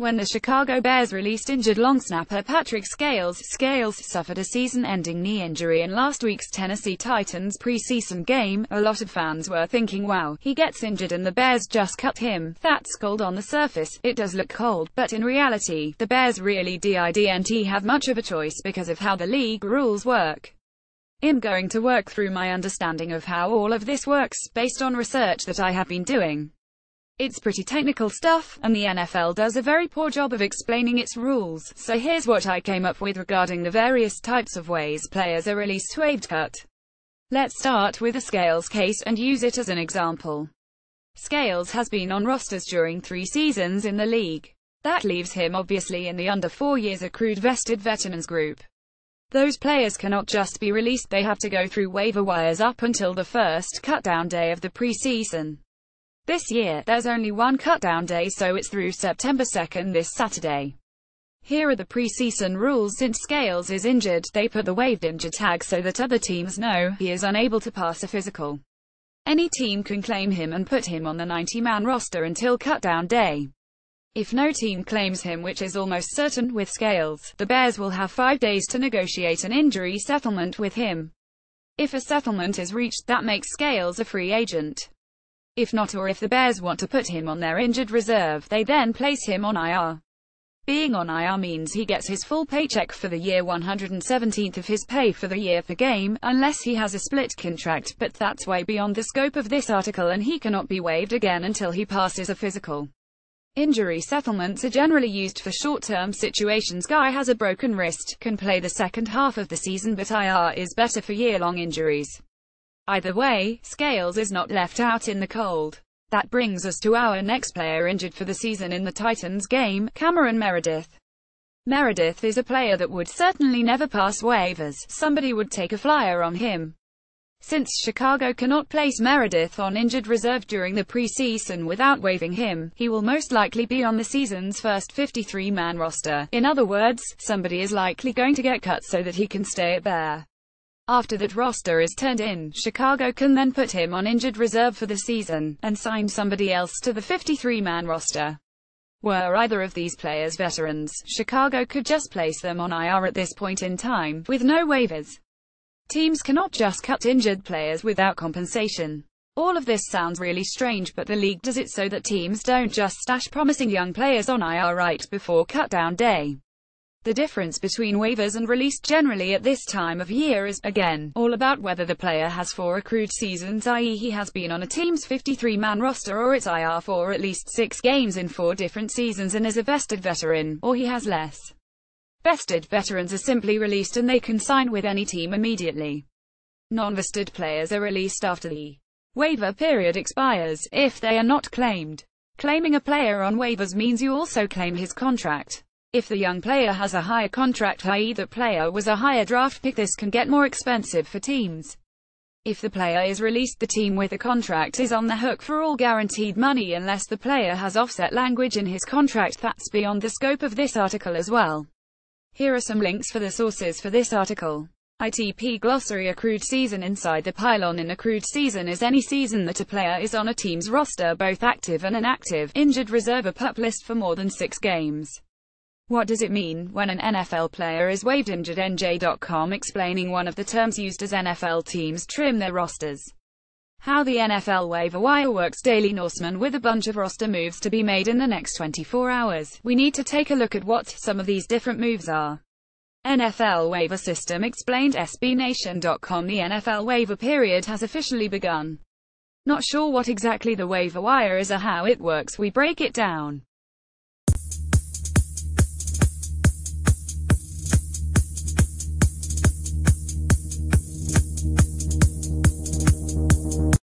When the Chicago Bears released injured long snapper Patrick Scales, Scales suffered a season-ending knee injury in last week's Tennessee Titans preseason game. A lot of fans were thinking, wow, he gets injured and the Bears just cut him. That's cold on the surface, it does look cold, but in reality, the Bears really didn't have much of a choice because of how the league rules work. I'm going to work through my understanding of how all of this works, based on research that I have been doing. It's pretty technical stuff, and the NFL does a very poor job of explaining its rules, so here's what I came up with regarding the various types of ways players are released waived cut. Let's start with the Scales case and use it as an example. Scales has been on rosters during 3 seasons in the league. That leaves him obviously in the under 4 years accrued vested veterans group. Those players cannot just be released, they have to go through waiver wires up until the first cutdown day of the preseason. This year, there's only one cutdown day, so it's through September 2nd this Saturday. Here are the preseason rules. Since Scales is injured, they put the waived injured tag so that other teams know he is unable to pass a physical. Any team can claim him and put him on the 90-man roster until cutdown day. If no team claims him, which is almost certain with Scales, the Bears will have 5 days to negotiate an injury settlement with him. If a settlement is reached, that makes Scales a free agent. If not, or if the Bears want to put him on their injured reserve, they then place him on IR. Being on IR means he gets his full paycheck for the year, 117th of his pay for the year per game, unless he has a split contract, but that's way beyond the scope of this article and he cannot be waived again until he passes a physical. Injury settlements are generally used for short-term situations. Guy has a broken wrist, can play the second half of the season, but IR is better for year-long injuries. Either way, Scales is not left out in the cold. That brings us to our next player injured for the season in the Titans game, Cameron Meredith. Meredith is a player that would certainly never pass waivers. Somebody would take a flyer on him. Since Chicago cannot place Meredith on injured reserve during the preseason without waiving him, he will most likely be on the season's first 53-man roster. In other words, somebody is likely going to get cut so that he can stay at Bear. After that roster is turned in, Chicago can then put him on injured reserve for the season, and sign somebody else to the 53-man roster. Were either of these players veterans, Chicago could just place them on IR at this point in time, with no waivers. Teams cannot just cut injured players without compensation. All of this sounds really strange, but the league does it so that teams don't just stash promising young players on IR right before cutdown day. The difference between waivers and released generally at this time of year is, again, all about whether the player has 4 accrued seasons, i.e. he has been on a team's 53-man roster, or it's IR for at least 6 games in 4 different seasons and is a vested veteran, or he has less. Vested veterans are simply released and they can sign with any team immediately. Non-vested players are released after the waiver period expires, if they are not claimed. Claiming a player on waivers means you also claim his contract. If the young player has a higher contract, i.e. the player was a higher draft pick, this can get more expensive for teams. If the player is released, the team with the contract is on the hook for all guaranteed money unless the player has offset language in his contract. That's beyond the scope of this article as well. Here are some links for the sources for this article. ITP Glossary. Accrued season. Inside the pylon. An accrued season is any season that a player is on a team's roster, both active and inactive. Injured reserve. A PUP list for more than 6 games. What does it mean when an NFL player is waived? InjuredNJ.com explaining one of the terms used as NFL teams trim their rosters. How the NFL waiver wire works. Daily Norseman. With a bunch of roster moves to be made in the next 24 hours, we need to take a look at what some of these different moves are. NFL waiver system explained. SBNation.com. The NFL waiver period has officially begun. Not sure what exactly the waiver wire is or how it works? We break it down.